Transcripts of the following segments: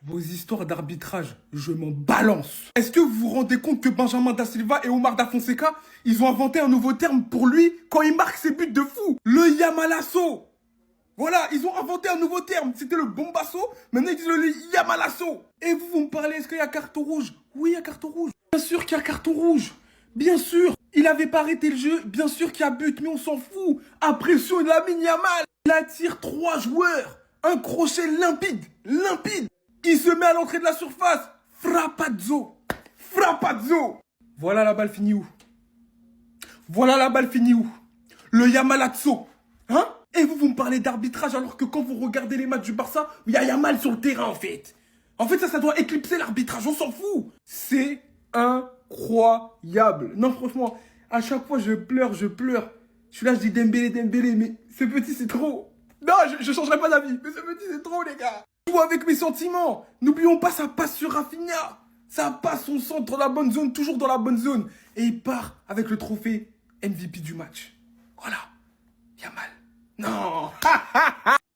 Vos histoires d'arbitrage, je m'en balance. Est-ce que vous vous rendez compte que Benjamin Da Silva et Omar Da Fonseca, ils ont inventé un nouveau terme pour lui quand il marque ses buts de fou? Le Yamalasso. Voilà, ils ont inventé un nouveau terme. C'était le bombasso, maintenant ils disent le Yamalasso. Et vous me parlez, est-ce qu'il y a carton rouge? Oui, il y a carton rouge. Bien sûr qu'il y a carton rouge. Bien sûr. Il avait pas arrêté le jeu. Bien sûr qu'il y a but, mais on s'en fout. Impression de Lamine Yamal. Il attire 3 joueurs. Un crochet limpide. Limpide. Il se met à l'entrée de la surface. Frappazzo. Frappazzo. Voilà la balle finie où? Voilà la balle finie où? Le Yamalazzo. Hein? Et vous me parlez d'arbitrage alors que quand vous regardez les matchs du Barça, il y a Yamal sur le terrain en fait. En fait, ça doit éclipser l'arbitrage, on s'en fout. C'est incroyable. Non, franchement, à chaque fois, je pleure, je pleure. Je suis là, je dis Dembélé, Dembélé, mais ce petit, c'est trop. Non, je changerai pas d'avis, mais ce petit, c'est trop, les gars. Je joue avec mes sentiments. N'oublions pas, ça passe sur Rafinha. Ça passe son centre dans la bonne zone, toujours dans la bonne zone. Et il part avec le trophée MVP du match. Voilà. Yamal. Non.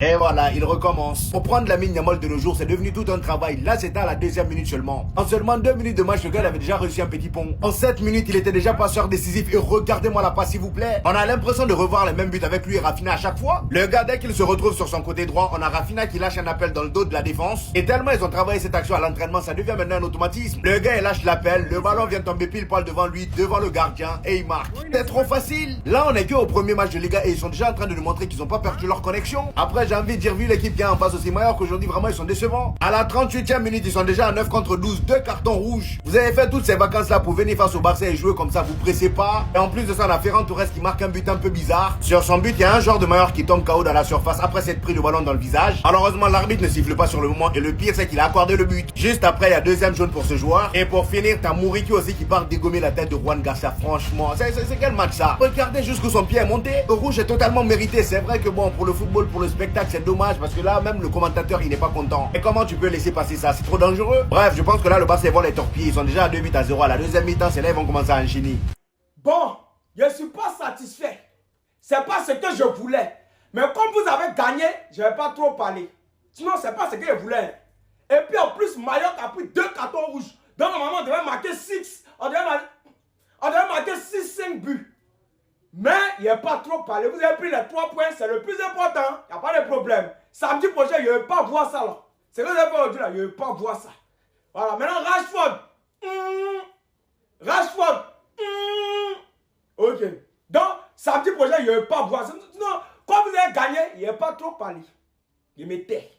Et voilà, il recommence. Pour prendre Lamine Yamal de nos jours, c'est devenu tout un travail. Là, c'était à la deuxième minute seulement. En seulement 2 minutes de match, le gars avait déjà réussi un petit pont. En 7 minutes, il était déjà passeur décisif. Et regardez-moi la passe, s'il vous plaît. On a l'impression de revoir les mêmes buts avec lui et Rafinha à chaque fois. Le gars, dès qu'il se retrouve sur son côté droit, on a Rafinha qui lâche un appel dans le dos de la défense. Et tellement ils ont travaillé cette action à l'entraînement, ça devient maintenant un automatisme. Le gars, il lâche l'appel, le ballon vient tomber pile poil devant lui, devant le gardien, et il marque. C'est trop facile. Là, on est que au premier match de Liga et ils sont déjà en train de nous montrer qu'ils n'ont pas perdu leur connexion. Après, j'ai envie de dire, vu l'équipe qui est en face aussi meilleure qu'aujourd'hui, vraiment, ils sont décevants. À la 38e minute, ils sont déjà à 9 contre 12, 2 cartons rouges. Vous avez fait toutes ces vacances-là pour venir face au Barça et jouer comme ça, vous pressez pas. Et en plus de ça, on a Ferran Torres qui marque un but un peu bizarre. Sur son but, il y a un joueur de Mallorca qui tombe KO dans la surface après s'être pris le ballon dans le visage. Malheureusement, l'arbitre ne siffle pas sur le moment et le pire, c'est qu'il a accordé le but. Juste après, il y a deuxième jaune pour ce joueur. Et pour finir, t'as Mouriki aussi qui part dégommer la tête de Juan Garcia. Franchement, c'est quel match ça? Regardez jusqu'où son pied est monté. Le rouge est totalement mérité. C'est vrai que bon, pour le football, pour le spectacle, c'est dommage parce que là, même le commentateur, il n'est pas content. Et comment tu peux laisser passer ça? C'est trop dangereux. Bref, je pense que là, le Barça, ils vont les torpiller. Ils sont déjà à 2-0 à la deuxième mi-temps. C'est là, ils vont commencer à enchaîner. Bon, je ne suis pas satisfait. C'est pas ce que je voulais. Mais comme vous avez gagné, je ne vais pas trop parler. Sinon, c'est pas ce que je voulais. Et puis en plus, Mallorca a pris 2 cartons rouges. Donc normalement, on devait marquer 6. On devait marquer 6-5 buts. Mais il n'y a pas trop parlé. Vous avez pris les 3 points, c'est le plus important. Il n'y a pas de problème. Samedi prochain, je ne vais pas voir ça là. C'est ce que vous avez fait aujourd'hui là, je ne vais pas voir ça. Voilà, maintenant Rashford. Rashford. Ok. Donc, samedi prochain, je ne vais pas voir ça. Sinon, quand vous avez gagné, il n'y a pas trop parlé. Je me tais.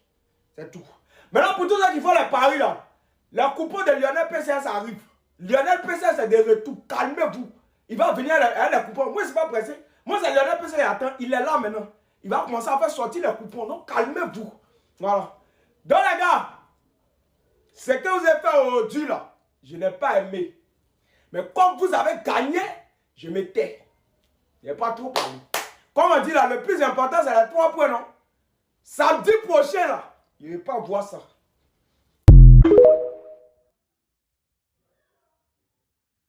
C'est tout. Maintenant, pour tous ceux qui font les paris là, la coupon de Lionel PCS arrive. Lionel PCS c'est des retours. Calmez-vous. Il va venir avec les coupons. Moi, je ne suis pas pressé. Moi, c'est Lionel PCS qui attend. Il est là maintenant. Il va commencer à faire sortir les coupons. Donc, calmez-vous. Voilà. Donc, les gars, ce que vous avez fait aujourd'hui là, je n'ai pas aimé. Mais comme vous avez gagné, je me tais. Il n'y a pas trop parlé. Comme on dit là, le plus important, c'est les 3 points, non? Samedi prochain, là, je ne vais pas voir ça.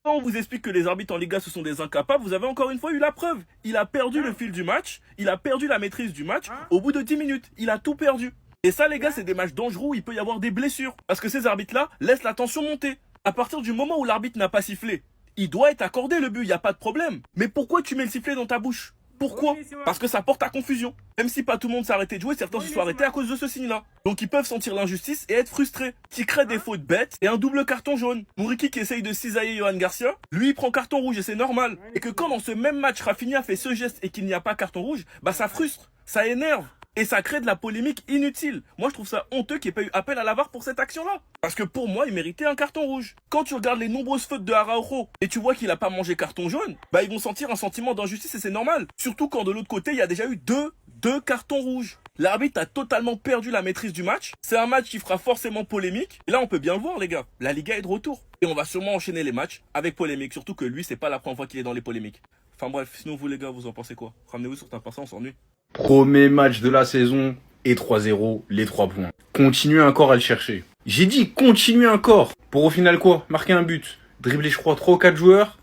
Quand on vous explique que les arbitres en Liga ce sont des incapables, vous avez encore une fois eu la preuve. Il a perdu le fil du match, il a perdu la maîtrise du match. Au bout de 10 minutes, il a tout perdu. Et ça, les gars, c'est des matchs dangereux où il peut y avoir des blessures. Parce que ces arbitres-là laissent la tension monter. À partir du moment où l'arbitre n'a pas sifflé, il doit être accordé le but, il n'y a pas de problème. Mais pourquoi tu mets le sifflet dans ta bouche? Pourquoi? Parce que ça porte à confusion. Même si pas tout le monde s'est arrêté de jouer, certains se sont arrêtés à cause de ce signe-là. Donc ils peuvent sentir l'injustice et être frustrés. Qui crée des fautes bêtes et un double carton jaune. Mouriki qui essaye de cisailler Johan Garcia, lui il prend carton rouge et c'est normal. Et que quand dans ce même match Rafinha fait ce geste et qu'il n'y a pas carton rouge, bah ça frustre, ça énerve. Et ça crée de la polémique inutile. Moi, je trouve ça honteux qu'il n'y ait pas eu appel à la VAR pour cette action-là. Parce que pour moi, il méritait un carton rouge. Quand tu regardes les nombreuses fautes de Araujo et tu vois qu'il n'a pas mangé carton jaune, bah ils vont sentir un sentiment d'injustice et c'est normal. Surtout quand de l'autre côté, il y a déjà eu deux cartons rouges. L'arbitre a totalement perdu la maîtrise du match. C'est un match qui fera forcément polémique. Et là, on peut bien le voir, les gars. La Liga est de retour. Et on va sûrement enchaîner les matchs avec polémique. Surtout que lui, c'est pas la première fois qu'il est dans les polémiques. Enfin bref, sinon vous les gars, vous en pensez quoi? Ramenez-vous sur ta personne, on s'ennuie. Premier match de la saison et 3-0, les 3 points. Continuez encore à le chercher. J'ai dit continuez encore. Pour au final quoi? Marquer un but, dribbler je crois 3 ou 4 joueurs,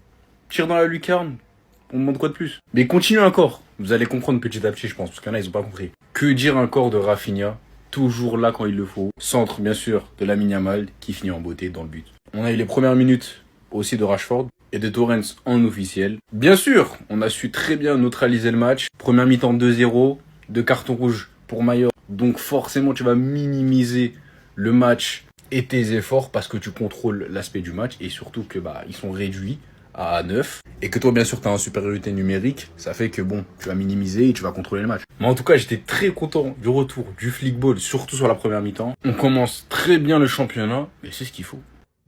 tir dans la lucarne. On demande quoi de plus? Mais continuez encore. Vous allez comprendre petit à petit je pense, parce qu'il y en a ils ont pas compris. Que dire encore de Rafinha? toujours là quand il le faut. Centre, bien sûr, de Lamine Yamal qui finit en beauté dans le but. On a eu les premières minutes aussi de Rashford et de Torrens en officiel. Bien sûr, on a su très bien neutraliser le match. Première mi-temps 2-0, 2 cartons rouges pour Mayor. Donc forcément, tu vas minimiser le match et tes efforts parce que tu contrôles l'aspect du match et surtout que ils sont réduits à 9 et que toi bien sûr tu as une supériorité numérique, ça fait que bon, tu vas minimiser et tu vas contrôler le match. Mais en tout cas, j'étais très content du retour du flickball, surtout sur la première mi-temps. On commence très bien le championnat, mais c'est ce qu'il faut.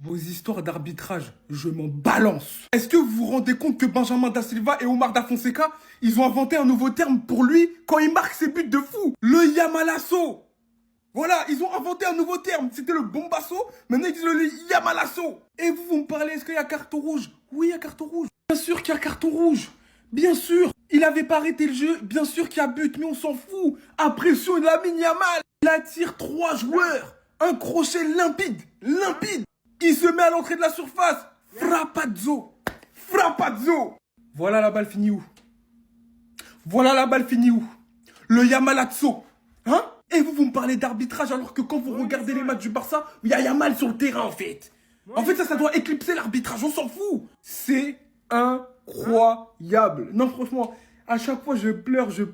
Vos histoires d'arbitrage, je m'en balance. Est-ce que vous vous rendez compte que Benjamin Da Silva et Omar Da Fonseca, ils ont inventé un nouveau terme pour lui quand il marque ses buts de fou? Le Yamalasso. Voilà, ils ont inventé un nouveau terme. C'était le bombasso, maintenant ils disent le Yamalasso. Et vous me parlez, est-ce qu'il y a carton rouge? Oui, il y a carton rouge. Bien sûr qu'il y a carton rouge. Bien sûr. Il avait pas arrêté le jeu. Bien sûr qu'il y a but, mais on s'en fout. Impression de Lamine Yamal. Il attire 3 joueurs. Un crochet limpide. Limpide. Il se met à l'entrée de la surface. Frappazzo. Frappazzo. Voilà la balle finie où? Voilà la balle finie où? Le Yamalazzo. Hein? Et vous me parlez d'arbitrage alors que quand vous regardez les matchs du Barça, il y a Yamal sur le terrain en fait. En fait, ça doit éclipser l'arbitrage, on s'en fout. C'est incroyable. Non, franchement, à chaque fois, je pleure. Je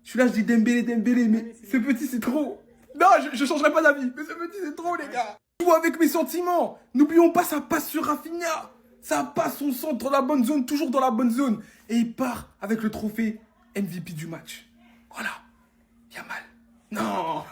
suis là, je dis Dembélé, mais ce petit, c'est trop. Non, je changerai pas d'avis, mais ce petit, c'est trop, les gars. Je joue avec mes sentiments. N'oublions pas, ça passe sur Rafinha. Ça passe, son centre dans la bonne zone, toujours dans la bonne zone. Et il part avec le trophée MVP du match. Voilà. Yamal. Non.